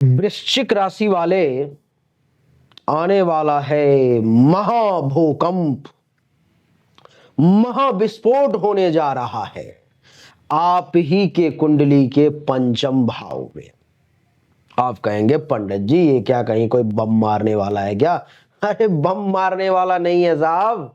वृश्चिक राशि वाले, आने वाला है महाभूकंप, महाविस्फोट होने जा रहा है आप ही के कुंडली के पंचम भाव में। आप कहेंगे पंडित जी ये क्या कहीं कोई बम मारने वाला है क्या? अरे बम मारने वाला नहीं है साहब,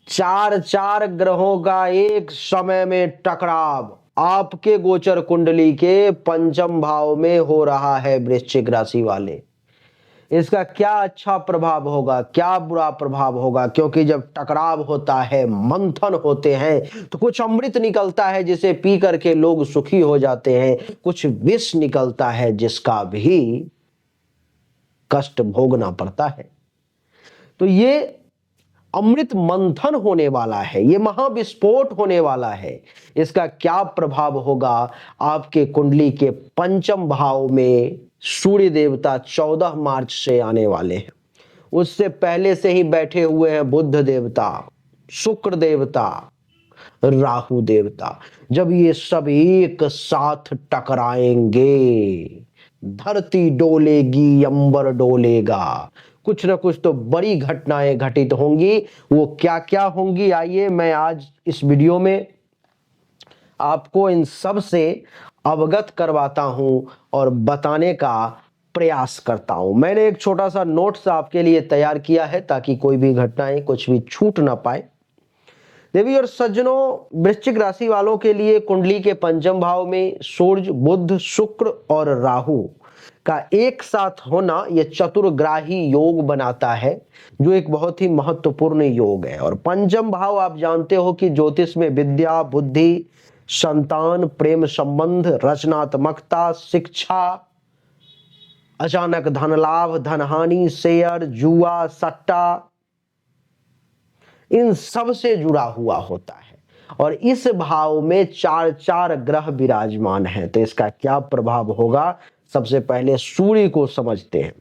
चार ग्रहों का एक समय में टकराव आपके गोचर कुंडली के पंचम भाव में हो रहा है। वृश्चिक राशि वाले, इसका क्या अच्छा प्रभाव होगा, क्या बुरा प्रभाव होगा? क्योंकि जब टकराव होता है, मंथन होते हैं, तो कुछ अमृत निकलता है जिसे पी करके लोग सुखी हो जाते हैं, कुछ विष निकलता है जिसका भी कष्ट भोगना पड़ता है। तो ये अमृत मंथन होने वाला है, ये महाविस्फोट होने वाला है। इसका क्या प्रभाव होगा? आपके कुंडली के पंचम भाव में सूर्य देवता 14 मार्च से आने वाले हैं। उससे पहले से ही बैठे हुए हैं बुध देवता, शुक्र देवता, राहु देवता। जब ये सब एक साथ टकराएंगे, धरती डोलेगी, अंबर डोलेगा, कुछ ना कुछ तो बड़ी घटनाएं घटित होंगी। वो क्या क्या होंगी, आइए मैं आज इस वीडियो में आपको इन सब से अवगत करवाता हूं और बताने का प्रयास करता हूं। मैंने एक छोटा सा नोट्स आपके लिए तैयार किया है ताकि कोई भी घटनाएं कुछ भी छूट ना पाए। देवी और सज्जनों, वृश्चिक राशि वालों के लिए कुंडली के पंचम भाव में सूर्य, बुध, शुक्र और राहु का एक साथ होना यह चतुर्ग्राही योग बनाता है, जो एक बहुत ही महत्वपूर्ण योग है। और पंचम भाव आप जानते हो कि ज्योतिष में विद्या, बुद्धि, संतान, प्रेम संबंध, रचनात्मकता, शिक्षा, अचानक धन लाभ, धनहानि, शेयर, जुआ, सट्टा, इन सब से जुड़ा हुआ होता है। और इस भाव में चार ग्रह विराजमान हैं। तो इसका क्या प्रभाव होगा, सबसे पहले सूर्य को समझते हैं।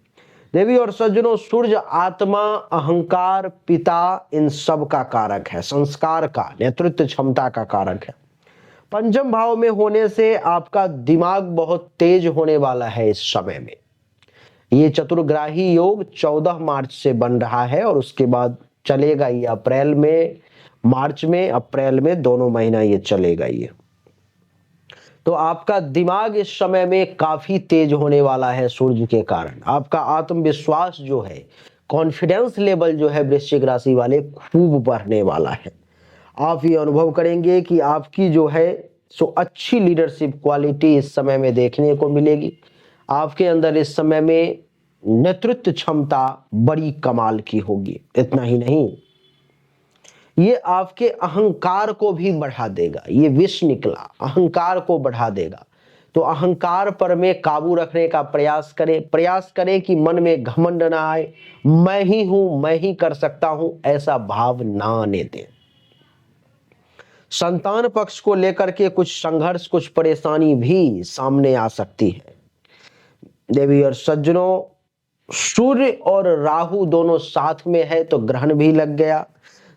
देवी और सज्जनों, सूर्य आत्मा, अहंकार, पिता, इन सब का कारक है, संस्कार का, नेतृत्व क्षमता का कारक है। पंचम भाव में होने से आपका दिमाग बहुत तेज होने वाला है इस समय में। ये चतुर्ग्राही योग 14 मार्च से बन रहा है और उसके बाद चलेगा ये अप्रैल में, मार्च में, अप्रैल में, दोनों महीना ये चलेगा ये। तो आपका दिमाग इस समय में काफी तेज होने वाला है सूर्य के कारण। आपका आत्मविश्वास जो है, कॉन्फिडेंस लेवल जो है वृश्चिक राशि वाले, खूब बढ़ने वाला है। आप ये अनुभव करेंगे कि आपकी जो है सो अच्छी लीडरशिप क्वालिटी इस समय में देखने को मिलेगी। आपके अंदर इस समय में नेतृत्व क्षमता बड़ी कमाल की होगी। इतना ही नहीं, ये आपके अहंकार को भी बढ़ा देगा। ये विष निकला, अहंकार को बढ़ा देगा। तो अहंकार पर में काबू रखने का प्रयास करें कि मन में घमंड ना आए, मैं ही हूं, मैं ही कर सकता हूं, ऐसा भाव ना आने दें। संतान पक्ष को लेकर के कुछ संघर्ष, कुछ परेशानी भी सामने आ सकती है। देवी और सज्जनों, सूर्य और राहु दोनों साथ में है तो ग्रहण भी लग गया।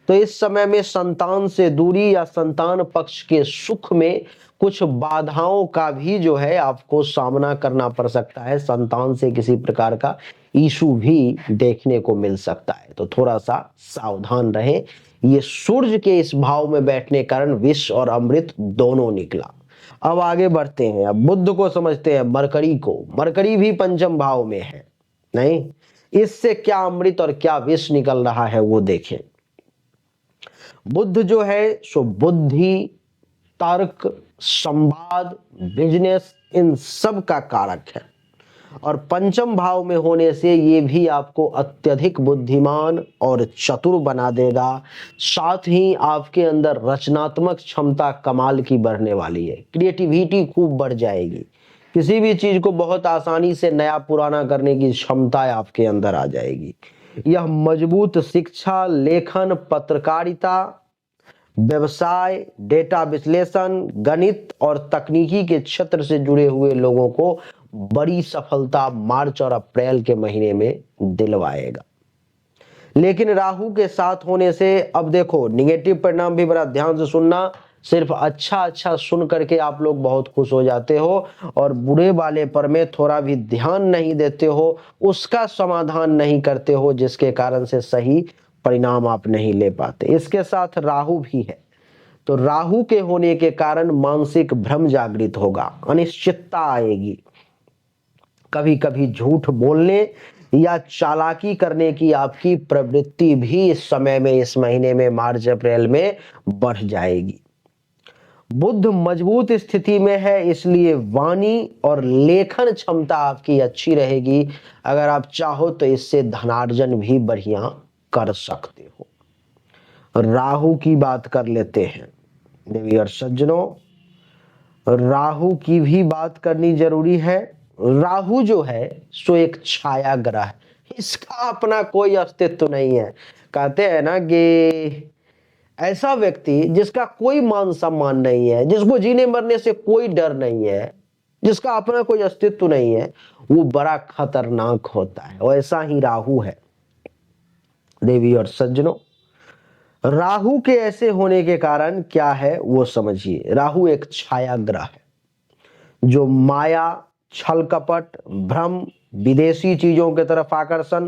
तो इस समय में संतान से दूरी या संतान पक्ष के सुख में कुछ बाधाओं का भी जो है आपको सामना करना पड़ सकता है। संतान से किसी प्रकार का इशू भी देखने को मिल सकता है, तो थोड़ा सा सावधान रहें। ये सूर्य के इस भाव में बैठने कारण विष और अमृत दोनों निकला। अब आगे बढ़ते हैं, अब बुध को समझते हैं, मरकरी को। मरकरी भी पंचम भाव में है, नहीं, इससे क्या अमृत और क्या विष निकल रहा है वो देखें। बुध जो है सो बुद्धि, तर्क, संवाद, बिजनेस, इन सब का कारक है। और पंचम भाव में होने से ये भी आपको अत्यधिक बुद्धिमान और चतुर बना देगा। साथ ही आपके अंदर रचनात्मक क्षमता कमाल की बढ़ने वाली है। क्रिएटिविटी खूब बढ़ जाएगी। किसी भी चीज को बहुत आसानी से नया पुराना करने की क्षमता आपके अंदर आ जाएगी। यह मजबूत शिक्षा, लेखन, पत्रकारिता, व्यवसाय, डेटा विश्लेषण, गणित और तकनीकी के क्षेत्र से जुड़े हुए लोगों को बड़ी सफलता मार्च और अप्रैल के महीने में दिलवाएगा। लेकिन राहु के साथ होने से अब देखो नेगेटिव परिणाम भी बड़ा ध्यान से सुनना। सिर्फ अच्छा अच्छा सुन करके आप लोग बहुत खुश हो जाते हो और बुरे वाले पर में थोड़ा भी ध्यान नहीं देते हो, उसका समाधान नहीं करते हो, जिसके कारण से सही परिणाम आप नहीं ले पाते। इसके साथ राहु भी है, तो राहु के होने के कारण मानसिक भ्रम जागृत होगा, अनिश्चितता आएगी, कभी कभी झूठ बोलने या चालाकी करने की आपकी प्रवृत्ति भी इस समय में, इस महीने में, मार्च अप्रैल में बढ़ जाएगी। बुध मजबूत स्थिति में है, इसलिए वाणी और लेखन क्षमता आपकी अच्छी रहेगी। अगर आप चाहो तो इससे धनार्जन भी बढ़िया कर सकते हो। राहु की बात कर लेते हैं देवी और सज्जनों, राहु की भी बात करनी जरूरी है। राहु जो है सो एक छाया ग्रह है, इसका अपना कोई अस्तित्व नहीं है। कहते हैं ना कि ऐसा व्यक्ति जिसका कोई मान सम्मान नहीं है, जिसको जीने मरने से कोई डर नहीं है, जिसका अपना कोई अस्तित्व नहीं है, वो बड़ा खतरनाक होता है। वैसा ही राहु है देवी और सज्जनों। राहु के ऐसे होने के कारण क्या है वो समझिए। राहु एक छाया ग्रह है जो माया, छल कपट, भ्रम, विदेशी चीजों की तरफ आकर्षण,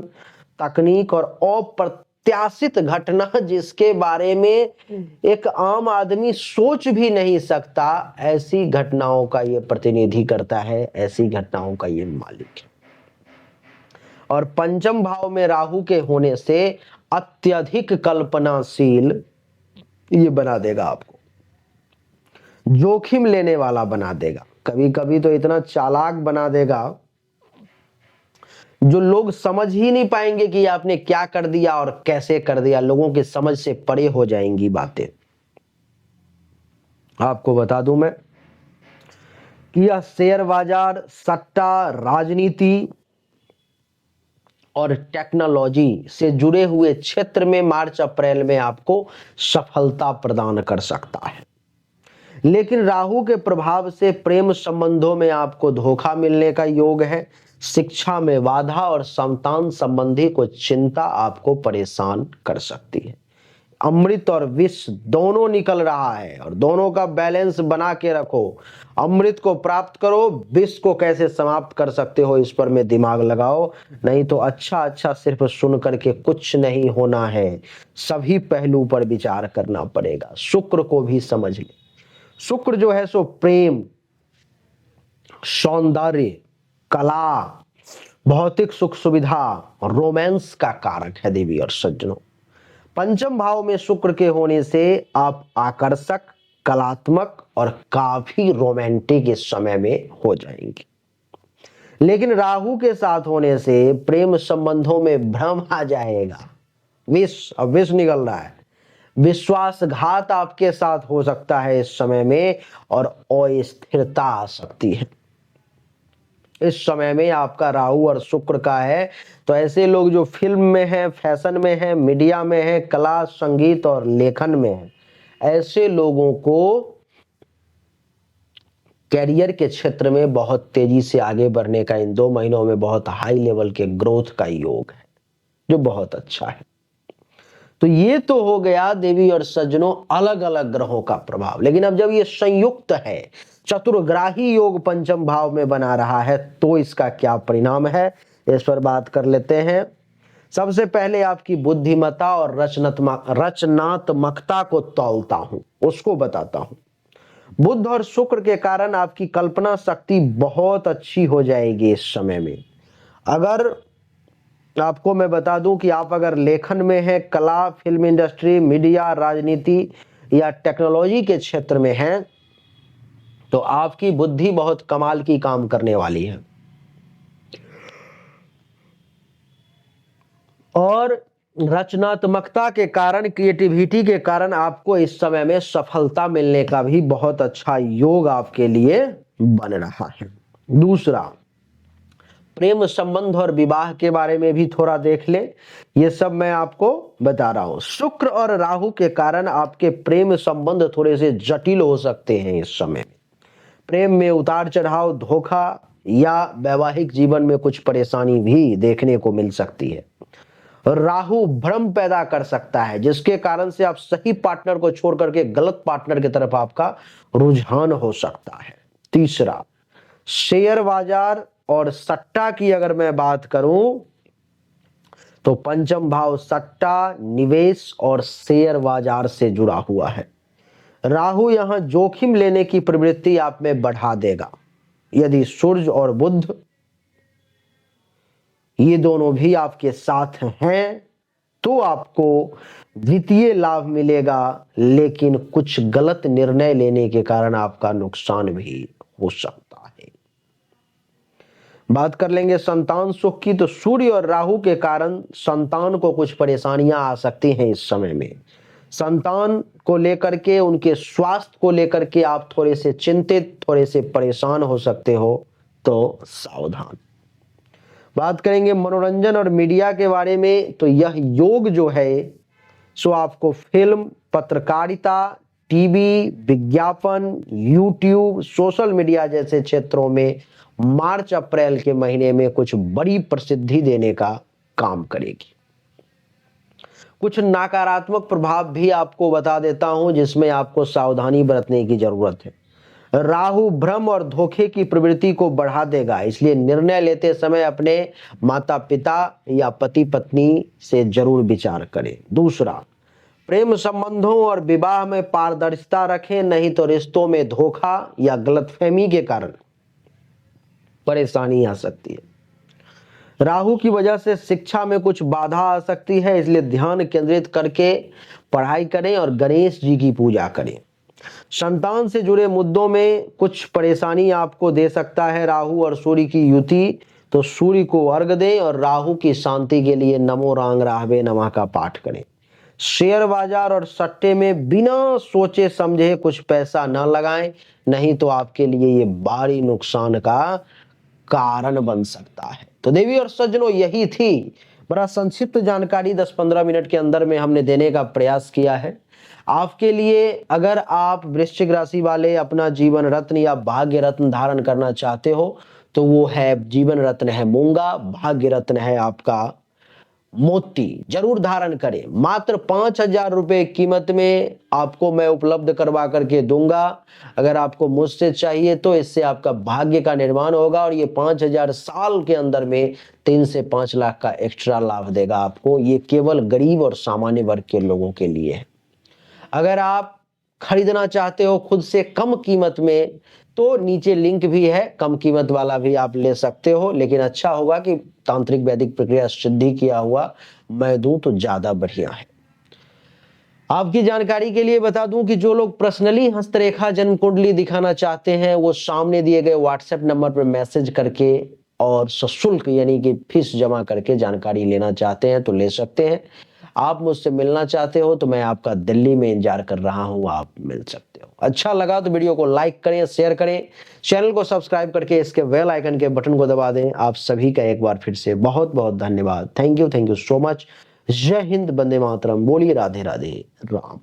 तकनीक और अप्रत्याशित घटना जिसके बारे में एक आम आदमी सोच भी नहीं सकता, ऐसी घटनाओं का ये प्रतिनिधि करता है, ऐसी घटनाओं का ये मालिक है। और पंचम भाव में राहु के होने से अत्यधिक कल्पनाशील ये बना देगा, आपको जोखिम लेने वाला बना देगा, कभी कभी तो इतना चालाक बना देगा जो लोग समझ ही नहीं पाएंगे कि आपने क्या कर दिया और कैसे कर दिया, लोगों की समझ से परे हो जाएंगी बातें। आपको बता दूं मैं कि यह शेयर बाजार, सट्टा, राजनीति और टेक्नोलॉजी से जुड़े हुए क्षेत्र में मार्च अप्रैल में आपको सफलता प्रदान कर सकता है। लेकिन राहु के प्रभाव से प्रेम संबंधों में आपको धोखा मिलने का योग है। शिक्षा में बाधा और संतान संबंधी कुछ चिंता आपको परेशान कर सकती है। अमृत और विष दोनों निकल रहा है और दोनों का बैलेंस बना के रखो। अमृत को प्राप्त करो, विष को कैसे समाप्त कर सकते हो इस पर में दिमाग लगाओ, नहीं तो अच्छा अच्छा सिर्फ सुन करके कुछ नहीं होना है, सभी पहलू पर विचार करना पड़ेगा। शुक्र को भी समझ ले। शुक्र जो है सो प्रेम, सौंदर्य, कला, भौतिक सुख सुविधा, रोमांस का कारक है देवी और सज्जनों। पंचम भाव में शुक्र के होने से आप आकर्षक, कलात्मक और काफी रोमांटिक इस समय में हो जाएंगे। लेकिन राहु के साथ होने से प्रेम संबंधों में भ्रम आ जाएगा, विष निकल रहा है, विश्वासघात आपके साथ हो सकता है इस समय में और अस्थिरता आ सकती है। इस समय में आपका राहु और शुक्र का है, तो ऐसे लोग जो फिल्म में हैं, फैशन में हैं, मीडिया में हैं, कला, संगीत और लेखन में हैं, ऐसे लोगों को कैरियर के क्षेत्र में बहुत तेजी से आगे बढ़ने का इन 2 महीनों में बहुत हाई लेवल के ग्रोथ का योग है, जो बहुत अच्छा है। तो ये तो हो गया देवी और सज्जनों अलग अलग ग्रहों का प्रभाव। लेकिन अब जब ये संयुक्त है, चतुर्ग्राही योग पंचम भाव में बना रहा है, तो इसका क्या परिणाम है इस पर बात कर लेते हैं। सबसे पहले आपकी बुद्धिमत्ता और रचनात्मकता को तौलता हूं, उसको बताता हूं। बुध और शुक्र के कारण आपकी कल्पना शक्ति बहुत अच्छी हो जाएगी इस समय में। अगर आपको मैं बता दूं कि आप अगर लेखन में हैं, कला, फिल्म इंडस्ट्री, मीडिया, राजनीति या टेक्नोलॉजी के क्षेत्र में हैं, तो आपकी बुद्धि बहुत कमाल की काम करने वाली है और रचनात्मकता के कारण, क्रिएटिविटी के कारण आपको इस समय में सफलता मिलने का भी बहुत अच्छा योग आपके लिए बन रहा है। दूसरा, प्रेम संबंध और विवाह के बारे में भी थोड़ा देख ले, ये सब मैं आपको बता रहा हूं। शुक्र और राहु के कारण आपके प्रेम संबंध थोड़े से जटिल हो सकते हैं इस समय में। प्रेम में उतार चढ़ाव, धोखा या वैवाहिक जीवन में कुछ परेशानी भी देखने को मिल सकती है। राहु भ्रम पैदा कर सकता है, जिसके कारण से आप सही पार्टनर को छोड़ करके गलत पार्टनर की तरफ आपका रुझान हो सकता है। तीसरा, शेयर बाजार और सट्टा की अगर मैं बात करूं तो पंचम भाव सट्टा, निवेश और शेयर बाजार से जुड़ा हुआ है। राहु यहां जोखिम लेने की प्रवृत्ति आप में बढ़ा देगा। यदि सूर्य और बुध ये दोनों भी आपके साथ हैं तो आपको वित्तीय लाभ मिलेगा, लेकिन कुछ गलत निर्णय लेने के कारण आपका नुकसान भी हो सकता है। बात कर लेंगे संतान सुख की, तो सूर्य और राहु के कारण संतान को कुछ परेशानियां आ सकती हैं इस समय में। संतान को लेकर के, उनके स्वास्थ्य को लेकर के आप थोड़े से चिंतित, थोड़े से परेशान हो सकते हो, तो सावधान। बात करेंगे मनोरंजन और मीडिया के बारे में, तो यह योग जो है सो आपको फिल्म, पत्रकारिता, टीवी, विज्ञापन, यूट्यूब, सोशल मीडिया जैसे क्षेत्रों में मार्च अप्रैल के महीने में कुछ बड़ी प्रसिद्धि देने का काम करेगी। कुछ नकारात्मक प्रभाव भी आपको बता देता हूं जिसमें आपको सावधानी बरतने की जरूरत है। राहु भ्रम और धोखे की प्रवृत्ति को बढ़ा देगा, इसलिए निर्णय लेते समय अपने माता पिता या पति पत्नी से जरूर विचार करें। दूसरा, प्रेम संबंधों और विवाह में पारदर्शिता रखें, नहीं तो रिश्तों में धोखा या गलतफहमी के कारण परेशानी आ सकती है। राहु की वजह से शिक्षा में कुछ बाधा आ सकती है, इसलिए ध्यान केंद्रित करके पढ़ाई करें और गणेश जी की पूजा करें। संतान से जुड़े मुद्दों में कुछ परेशानी आपको दे सकता है राहु और सूर्य की युति, तो सूर्य को अर्घ दें और राहु की शांति के लिए नमो रांग राहवे नमः का पाठ करें। शेयर बाजार और सट्टे में बिना सोचे समझे कुछ पैसा न लगाएं, नहीं तो आपके लिए ये भारी नुकसान का कारण बन सकता है। तो देवी और सज्जनों, यही थी बड़ा संक्षिप्त जानकारी 10-15 मिनट के अंदर में हमने देने का प्रयास किया है आपके लिए। अगर आप वृश्चिक राशि वाले अपना जीवन रत्न या भाग्य रत्न धारण करना चाहते हो तो वो है, जीवन रत्न है मूंगा, भाग्य रत्न है आपका मोती। जरूर धारण करें। मात्र 5,000 रुपए कीमत में आपको मैं उपलब्ध करवा करके दूंगा। अगर आपको मुझसे चाहिए तो इससे आपका भाग्य का निर्माण होगा और ये 5,000 साल के अंदर में 3 से 5 लाख का एक्स्ट्रा लाभ देगा आपको। ये केवल गरीब और सामान्य वर्ग के लोगों के लिए है। अगर आप खरीदना चाहते हो खुद से कम कीमत में तो नीचे लिंक भी है, कम कीमत वाला भी आप ले सकते हो, लेकिन अच्छा होगा कि तांत्रिक वैदिक प्रक्रिया सिद्धि किया हुआ मैं दूं तो ज्यादा बढ़िया है। आपकी जानकारी के लिए बता दूं कि जो लोग पर्सनली हस्तरेखा जन्म कुंडली दिखाना चाहते हैं वो सामने दिए गए व्हाट्सएप नंबर पर मैसेज करके और सशुल्क यानी कि फीस जमा करके जानकारी लेना चाहते हैं तो ले सकते हैं। आप मुझसे मिलना चाहते हो तो मैं आपका दिल्ली में इंतजार कर रहा हूं, आप मिल सकते हो। अच्छा लगा तो वीडियो को लाइक करें, शेयर करें, चैनल को सब्सक्राइब करके इसके बेल आइकन के बटन को दबा दें। आप सभी का एक बार फिर से बहुत बहुत धन्यवाद। Thank you so much. जय हिंद, वंदे मातरम, बोलिए राधे राधे, राम।